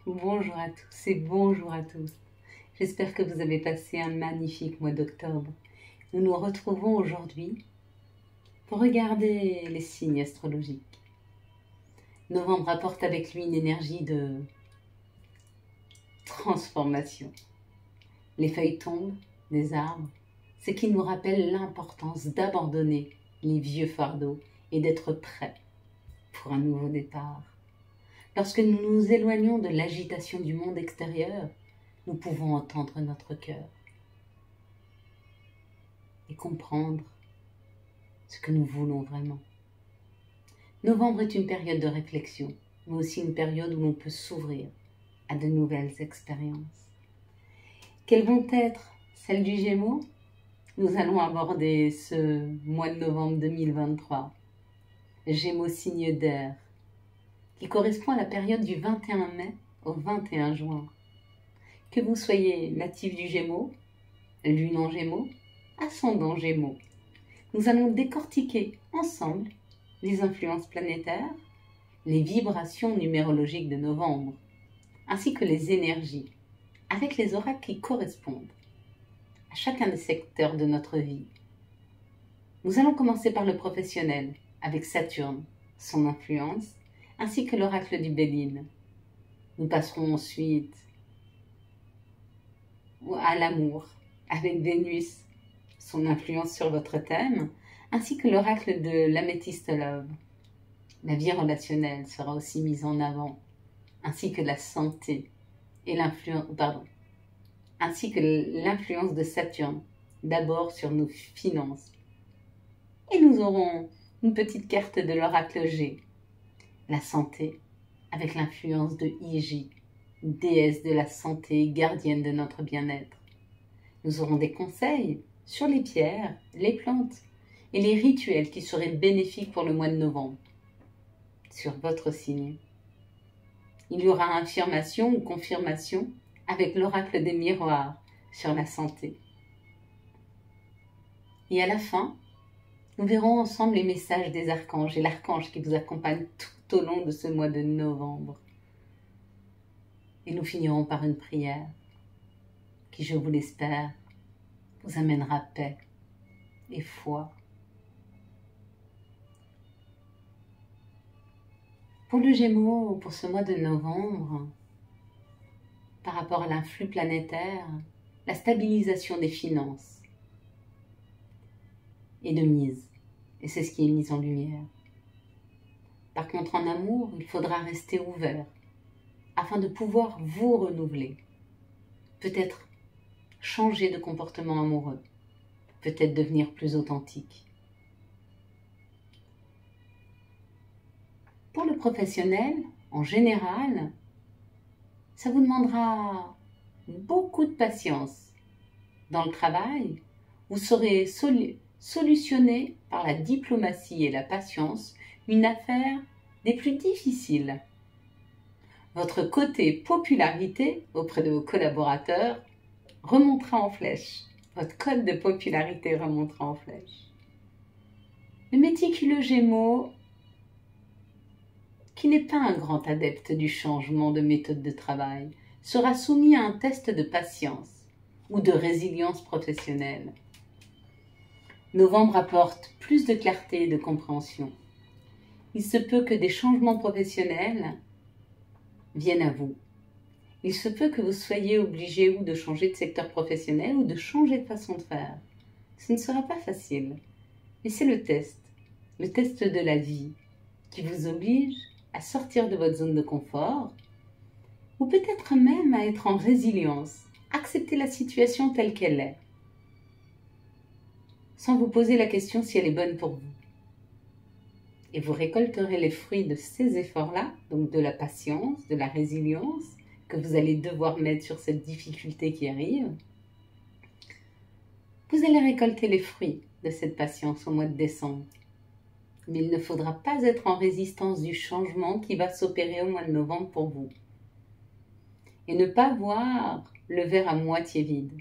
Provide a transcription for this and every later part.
Bonjour à tous et bonjour à tous. J'espère que vous avez passé un magnifique mois d'octobre. Nous nous retrouvons aujourd'hui pour regarder les signes astrologiques. Novembre apporte avec lui une énergie de transformation. Les feuilles tombent des arbres, ce qui nous rappelle l'importance d'abandonner les vieux fardeaux et d'être prêt pour un nouveau départ. Lorsque nous nous éloignons de l'agitation du monde extérieur, nous pouvons entendre notre cœur et comprendre ce que nous voulons vraiment. Novembre est une période de réflexion, mais aussi une période où l'on peut s'ouvrir à de nouvelles expériences. Quelles vont être celles du Gémeaux? Nous allons aborder ce mois de novembre 2023. Gémeaux signe d'air, qui correspond à la période du 21 mai au 21 juin. Que vous soyez natif du Gémeaux, lune en Gémeaux, ascendant Gémeaux, nous allons décortiquer ensemble les influences planétaires, les vibrations numérologiques de novembre, ainsi que les énergies, avec les oracles qui correspondent à chacun des secteurs de notre vie. Nous allons commencer par le professionnel, avec Saturne, son influence, ainsi que l'oracle du Béline. Nous passerons ensuite à l'amour, avec Vénus, son influence sur votre thème, ainsi que l'oracle de l'améthyste love. La vie relationnelle sera aussi mise en avant, ainsi que la santé et l'influence de Saturne, d'abord sur nos finances. Et nous aurons une petite carte de l'oracle G, la santé, avec l'influence de Iji, déesse de la santé, gardienne de notre bien-être. Nous aurons des conseils sur les pierres, les plantes et les rituels qui seraient bénéfiques pour le mois de novembre, sur votre signe. Il y aura affirmation ou confirmation avec l'oracle des miroirs sur la santé. Et à la fin, nous verrons ensemble les messages des archanges et l'archange qui vous accompagne tout au long de ce mois de novembre. Et nous finirons par une prière qui, je vous l'espère, vous amènera paix et foi. Pour le Gémeaux, pour ce mois de novembre, par rapport à l'influx planétaire, la stabilisation des finances est de mise, et c'est ce qui est mis en lumière. Par contre, en amour, il faudra rester ouvert afin de pouvoir vous renouveler, peut-être changer de comportement amoureux, peut-être devenir plus authentique. Pour le professionnel, en général, ça vous demandera beaucoup de patience. Dans le travail, vous saurez solutionner par la diplomatie et la patience une affaire des plus difficiles. Votre côté popularité auprès de vos collaborateurs remontera en flèche. Votre code de popularité remontera en flèche. Le méticuleux Gémeaux, qui n'est pas un grand adepte du changement de méthode de travail, sera soumis à un test de patience ou de résilience professionnelle. Novembre apporte plus de clarté et de compréhension. Il se peut que des changements professionnels viennent à vous. Il se peut que vous soyez obligé ou de changer de secteur professionnel ou de changer de façon de faire. Ce ne sera pas facile, mais c'est le test de la vie qui vous oblige à sortir de votre zone de confort ou peut-être même à être en résilience, accepter la situation telle qu'elle est, sans vous poser la question si elle est bonne pour vous. Et vous récolterez les fruits de ces efforts-là, donc de la patience, de la résilience, que vous allez devoir mettre sur cette difficulté qui arrive. Vous allez récolter les fruits de cette patience au mois de décembre. Mais il ne faudra pas être en résistance du changement qui va s'opérer au mois de novembre pour vous. Et ne pas voir le verre à moitié vide.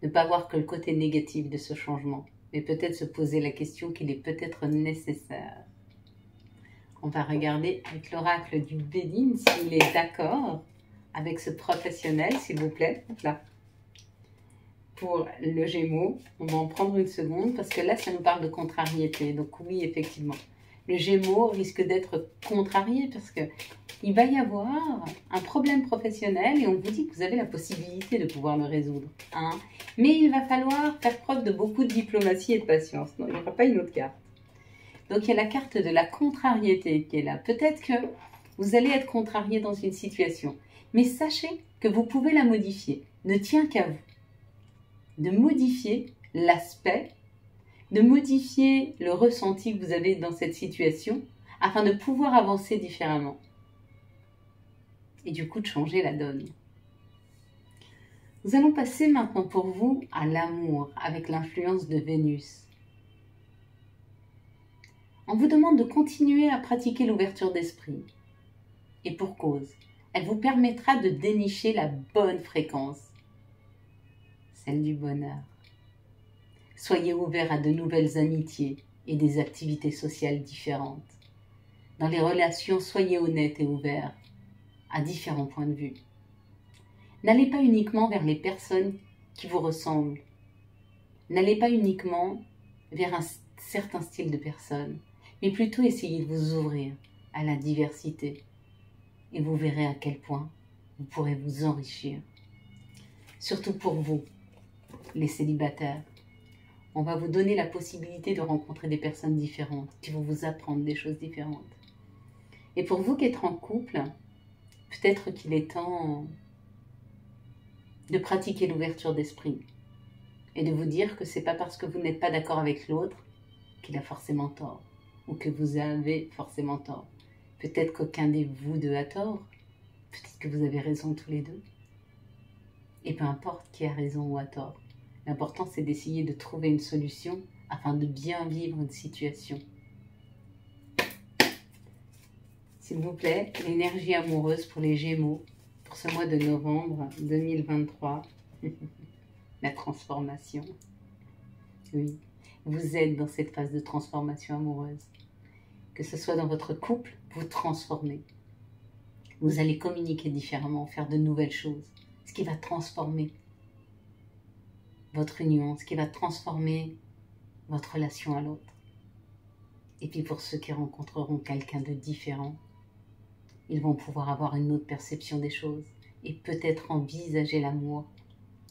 Ne pas voir que le côté négatif de ce changement, mais peut-être se poser la question qu'il est peut-être nécessaire. On va regarder avec l'oracle du Béline s'il est d'accord avec ce professionnel, s'il vous plaît. Là. Pour le Gémeaux, on va en prendre une seconde parce que là, ça nous parle de contrariété. Donc oui, effectivement. Le Gémeaux risque d'être contrarié parce que il va y avoir un problème professionnel et on vous dit que vous avez la possibilité de pouvoir le résoudre. Hein. Mais il va falloir faire preuve de beaucoup de diplomatie et de patience. Non, il n'y aura pas une autre carte. Donc il y a la carte de la contrariété qui est là. Peut-être que vous allez être contrarié dans une situation. Mais sachez que vous pouvez la modifier. Ne tient qu'à vous. De modifier l'aspect, de modifier le ressenti que vous avez dans cette situation afin de pouvoir avancer différemment. Et du coup de changer la donne. Nous allons passer maintenant pour vous à l'amour avec l'influence de Vénus. On vous demande de continuer à pratiquer l'ouverture d'esprit. Et pour cause, elle vous permettra de dénicher la bonne fréquence, celle du bonheur. Soyez ouverts à de nouvelles amitiés et des activités sociales différentes. Dans les relations, soyez honnêtes et ouverts à différents points de vue. N'allez pas uniquement vers les personnes qui vous ressemblent. N'allez pas uniquement vers un certain style de personne, mais plutôt essayez de vous ouvrir à la diversité. Et vous verrez à quel point vous pourrez vous enrichir. Surtout pour vous, les célibataires. On va vous donner la possibilité de rencontrer des personnes différentes qui vont vous apprendre des choses différentes. Et pour vous qui êtes en couple, peut-être qu'il est temps de pratiquer l'ouverture d'esprit et de vous dire que c'est pas parce que vous n'êtes pas d'accord avec l'autre qu'il a forcément tort ou que vous avez forcément tort. Peut-être qu'aucun de vous deux a tort, peut-être que vous avez raison tous les deux. Et peu importe qui a raison ou a tort, l'important c'est d'essayer de trouver une solution afin de bien vivre une situation. S'il vous plaît, l'énergie amoureuse pour les Gémeaux, pour ce mois de novembre 2023, la transformation. Oui, vous êtes dans cette phase de transformation amoureuse. Que ce soit dans votre couple, vous transformez. Vous allez communiquer différemment, faire de nouvelles choses, ce qui va transformer votre union, ce qui va transformer votre relation à l'autre. Et puis pour ceux qui rencontreront quelqu'un de différent, ils vont pouvoir avoir une autre perception des choses et peut-être envisager l'amour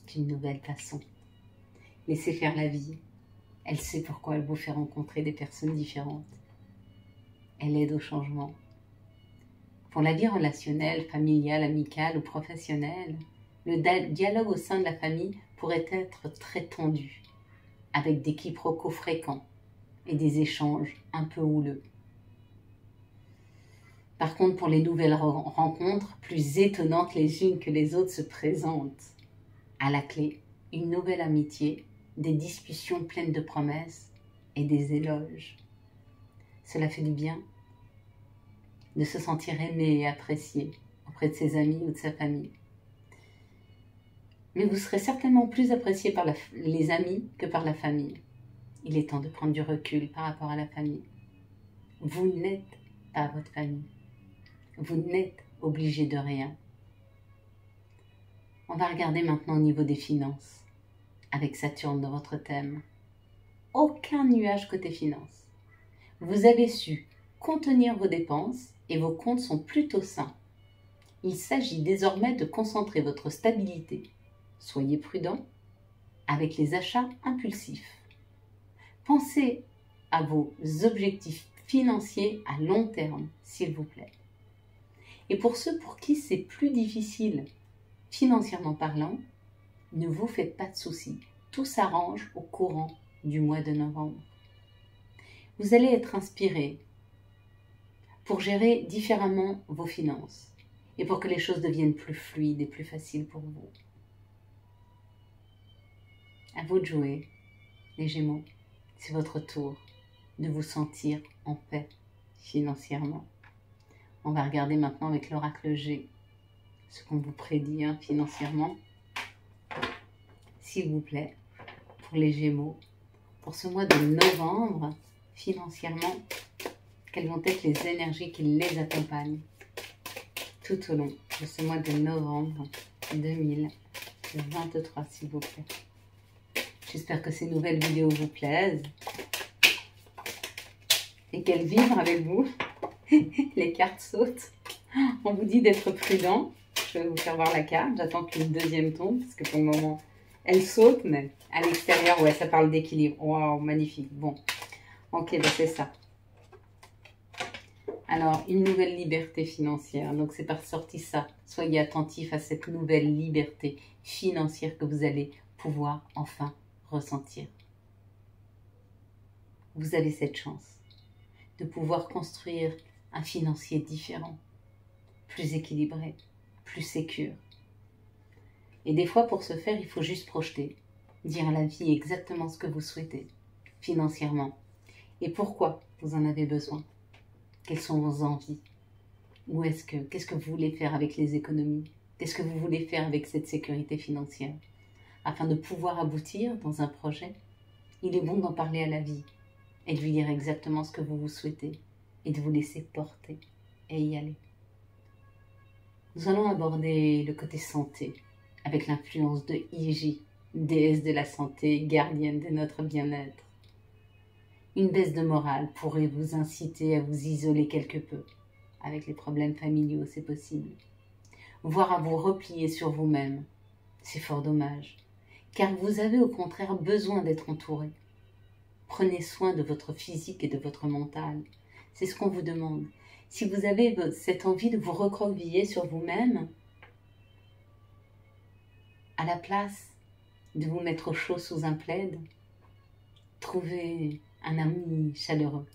d'une nouvelle façon. Laissez faire la vie. Elle sait pourquoi elle vous fait rencontrer des personnes différentes. Elle aide au changement. Pour la vie relationnelle, familiale, amicale ou professionnelle, le dialogue au sein de la famille pourrait être très tendu, avec des quiproquos fréquents et des échanges un peu houleux. Par contre, pour les nouvelles rencontres, plus étonnantes les unes que les autres se présentent. À la clé, une nouvelle amitié, des discussions pleines de promesses et des éloges. Cela fait du bien de se sentir aimé et apprécié auprès de ses amis ou de sa famille. Mais vous serez certainement plus apprécié par les amis que par la famille. Il est temps de prendre du recul par rapport à la famille. Vous n'êtes pas votre famille. Vous n'êtes obligé de rien. On va regarder maintenant au niveau des finances, avec Saturne dans votre thème. Aucun nuage côté finances. Vous avez su contenir vos dépenses et vos comptes sont plutôt sains. Il s'agit désormais de concentrer votre stabilité. Soyez prudent avec les achats impulsifs. Pensez à vos objectifs financiers à long terme, s'il vous plaît. Et pour ceux pour qui c'est plus difficile, financièrement parlant, ne vous faites pas de soucis. Tout s'arrange au courant du mois de novembre. Vous allez être inspiré pour gérer différemment vos finances et pour que les choses deviennent plus fluides et plus faciles pour vous. À vous de jouer, les Gémeaux. C'est votre tour de vous sentir en paix financièrement. On va regarder maintenant avec l'oracle G ce qu'on vous prédit financièrement. S'il vous plaît, pour les Gémeaux, pour ce mois de novembre, financièrement, quelles vont être les énergies qui les accompagnent tout au long de ce mois de novembre 2023, s'il vous plaît. J'espère que ces nouvelles vidéos vous plaisent et qu'elles vibrent avec vous. Les cartes sautent. On vous dit d'être prudent. Je vais vous faire voir la carte. J'attends qu'une deuxième tombe parce que pour le moment, elle saute, mais à l'extérieur, ouais, ça parle d'équilibre. Waouh, magnifique. Bon, ok, ben c'est ça. Alors, une nouvelle liberté financière. Donc, c'est par sorti ça. Soyez attentifs à cette nouvelle liberté financière que vous allez pouvoir enfin ressentir. Vous avez cette chance de pouvoir construire un financier différent, plus équilibré, plus sécure. Et des fois, pour ce faire, il faut juste projeter, dire à la vie exactement ce que vous souhaitez, financièrement, et pourquoi vous en avez besoin. Quelles sont vos envies? Qu'est-ce que vous voulez faire avec les économies? Qu'est-ce que vous voulez faire avec cette sécurité financière? Afin de pouvoir aboutir dans un projet, il est bon d'en parler à la vie et de lui dire exactement ce que vous souhaitez et de vous laisser porter et y aller. Nous allons aborder le côté santé avec l'influence de Iji, déesse de la santé, gardienne de notre bien-être. Une baisse de morale pourrait vous inciter à vous isoler quelque peu. Avec les problèmes familiaux, c'est possible. Voire à vous replier sur vous-même. C'est fort dommage, car vous avez au contraire besoin d'être entouré. Prenez soin de votre physique et de votre mental. C'est ce qu'on vous demande. Si vous avez cette envie de vous recroqueviller sur vous-même, à la place de vous mettre au chaud sous un plaid, trouvez un ami chaleureux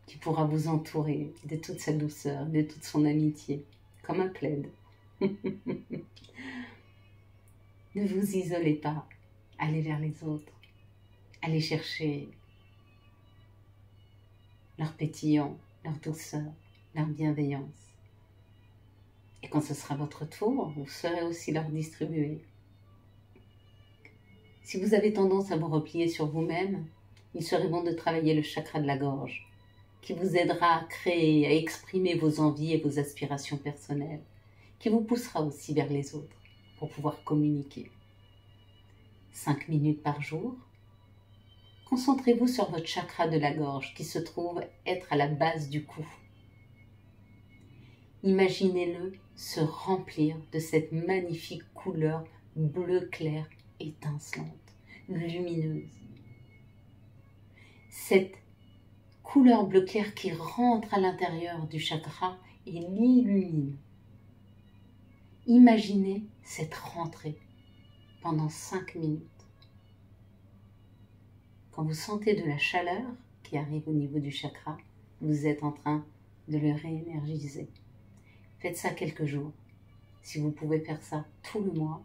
qui pourra vous entourer de toute sa douceur, de toute son amitié, comme un plaid. Ne vous isolez pas, allez vers les autres, allez chercher leur pétillant, leur douceur, leur bienveillance. Et quand ce sera votre tour, vous saurez aussi leur distribuer. Si vous avez tendance à vous replier sur vous-même, il serait bon de travailler le chakra de la gorge, qui vous aidera à créer, à exprimer vos envies et vos aspirations personnelles, qui vous poussera aussi vers les autres pour pouvoir communiquer. 5 minutes par jour, concentrez-vous sur votre chakra de la gorge qui se trouve être à la base du cou. Imaginez-le se remplir de cette magnifique couleur bleu clair étincelante, lumineuse. Cette couleur bleu clair qui rentre à l'intérieur du chakra et l'illumine. Imaginez cette rentrée pendant 5 minutes. Quand vous sentez de la chaleur qui arrive au niveau du chakra, vous êtes en train de le réénergiser. Faites ça quelques jours. Si vous pouvez faire ça tout le mois,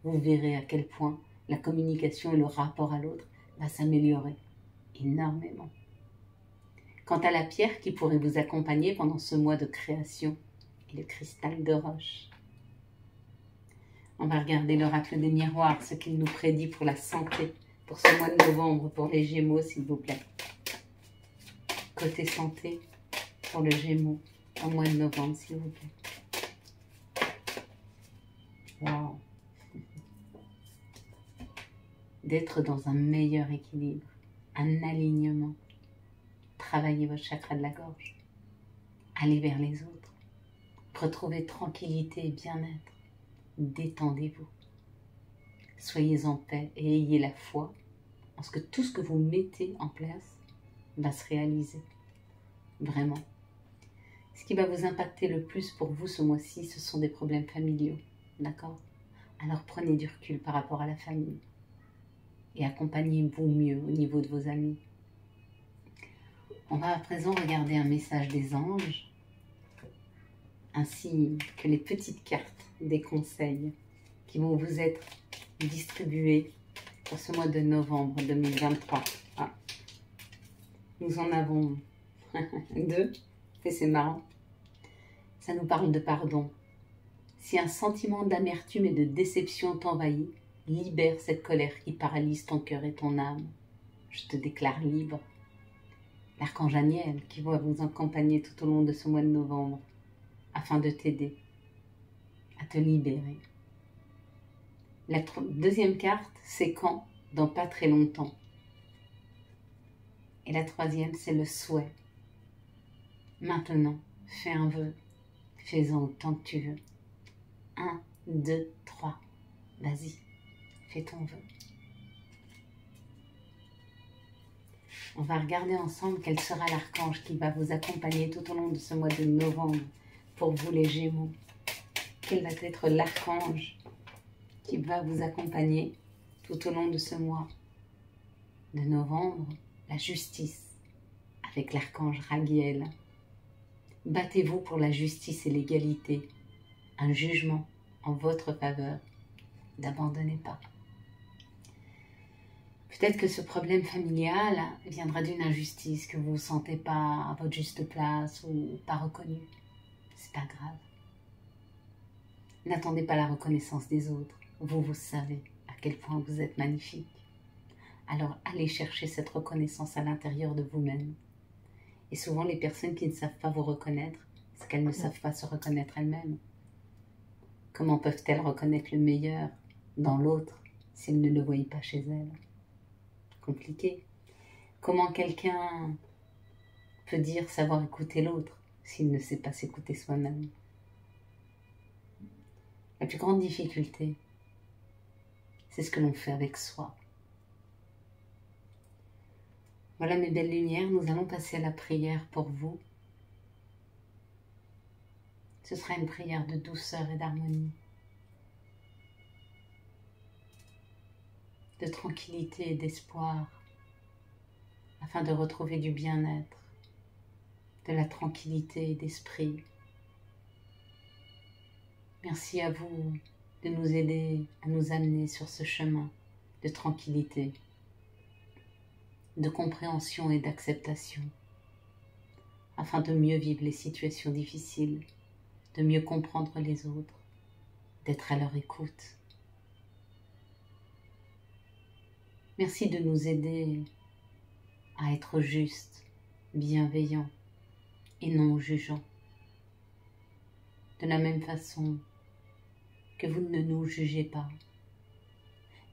vous verrez à quel point la communication et le rapport à l'autre va s'améliorer énormément. Quant à la pierre qui pourrait vous accompagner pendant ce mois de création, est le cristal de roche. On va regarder l'oracle des miroirs, ce qu'il nous prédit pour la santé, pour ce mois de novembre, pour les Gémeaux, s'il vous plaît. Côté santé, pour le Gémeaux, au mois de novembre, s'il vous plaît. Waouh! D'être dans un meilleur équilibre, un alignement. Travaillez votre chakra de la gorge. Allez vers les autres. Retrouvez tranquillité et bien-être. Détendez-vous. Soyez en paix et ayez la foi en ce que tout ce que vous mettez en place va se réaliser. Vraiment. Ce qui va vous impacter le plus pour vous ce mois-ci, ce sont des problèmes familiaux. D'accord? Alors prenez du recul par rapport à la famille et accompagnez-vous mieux au niveau de vos amis. On va à présent regarder un message des anges, ainsi que les petites cartes des conseils qui vont vous être distribués pour ce mois de novembre 2023. Ah. Nous en avons 2, et c'est marrant. Ça nous parle de pardon. Si un sentiment d'amertume et de déception t'envahit, libère cette colère qui paralyse ton cœur et ton âme. Je te déclare libre. l'archange Aniel qui va vous accompagner tout au long de ce mois de novembre afin de t'aider à te libérer. La deuxième carte, c'est quand, dans pas très longtemps. Et la troisième, c'est le souhait. Maintenant, fais un vœu. Fais-en autant que tu veux. 1, 2, 3. Vas-y, fais ton vœu. On va regarder ensemble quel sera l'archange qui va vous accompagner tout au long de ce mois de novembre pour vous les Gémeaux. Quel va être l'archange qui va vous accompagner tout au long de ce mois de novembre? La justice, avec l'archange Raguiel. Battez-vous pour la justice et l'égalité, un jugement en votre faveur. N'abandonnez pas. Peut-être que ce problème familial viendra d'une injustice, que vous ne vous sentez pas à votre juste place ou pas reconnu. C'est pas grave. N'attendez pas la reconnaissance des autres. Vous savez à quel point vous êtes magnifique. Alors allez chercher cette reconnaissance à l'intérieur de vous-même. Et souvent les personnes qui ne savent pas vous reconnaître, c'est qu'elles ne savent pas se reconnaître elles-mêmes. Comment peuvent-elles reconnaître le meilleur dans l'autre s'ils ne le voient pas chez elles? Compliqué. Comment quelqu'un peut dire savoir écouter l'autre s'il ne sait pas s'écouter soi-même? La plus grande difficulté, c'est ce que l'on fait avec soi. Voilà mes belles lumières, nous allons passer à la prière pour vous. Ce sera une prière de douceur et d'harmonie, de tranquillité et d'espoir, afin de retrouver du bien-être, de la tranquillité d'esprit. Merci à vous de nous aider à nous amener sur ce chemin de tranquillité, de compréhension et d'acceptation, afin de mieux vivre les situations difficiles, de mieux comprendre les autres, d'être à leur écoute. Merci de nous aider à être justes, bienveillants et non jugeants. De la même façon que vous ne nous jugez pas.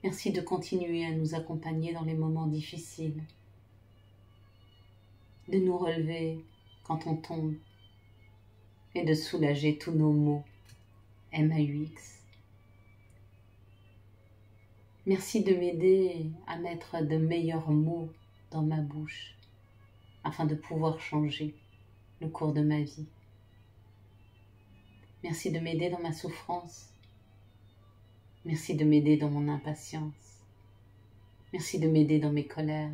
Merci de continuer à nous accompagner dans les moments difficiles, de nous relever quand on tombe et de soulager tous nos maux, MAUX. Merci de m'aider à mettre de meilleurs mots dans ma bouche afin de pouvoir changer le cours de ma vie. Merci de m'aider dans ma souffrance. Merci de m'aider dans mon impatience. Merci de m'aider dans mes colères.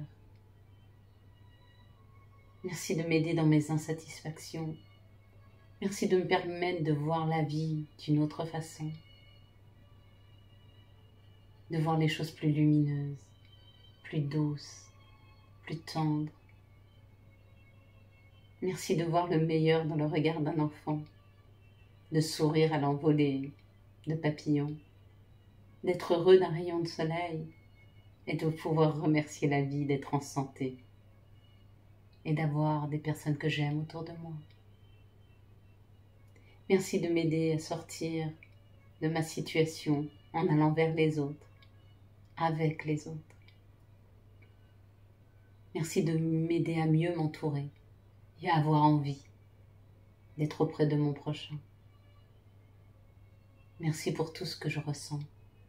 Merci de m'aider dans mes insatisfactions. Merci de me permettre de voir la vie d'une autre façon. De voir les choses plus lumineuses, plus douces, plus tendres. Merci de voir le meilleur dans le regard d'un enfant, de sourire à l'envolée de papillons, d'être heureux d'un rayon de soleil et de pouvoir remercier la vie d'être en santé et d'avoir des personnes que j'aime autour de moi. Merci de m'aider à sortir de ma situation en allant vers les autres, avec les autres. Merci de m'aider à mieux m'entourer et à avoir envie d'être auprès de mon prochain. Merci pour tout ce que je ressens.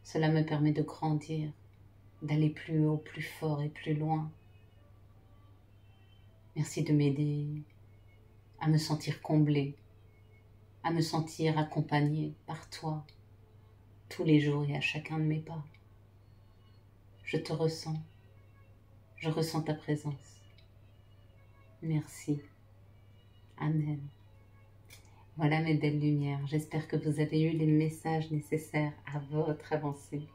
Cela me permet de grandir, d'aller plus haut, plus fort et plus loin. Merci de m'aider à me sentir comblée, à me sentir accompagnée par toi, tous les jours et à chacun de mes pas. Je te ressens, je ressens ta présence. Merci. Amen. Voilà mes belles lumières, j'espère que vous avez eu les messages nécessaires à votre avancée.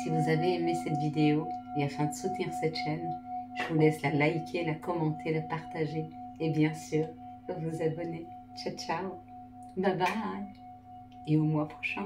Si vous avez aimé cette vidéo et afin de soutenir cette chaîne, je vous laisse la liker, la commenter, la partager et bien sûr vous abonner. Ciao ciao, bye bye et au mois prochain.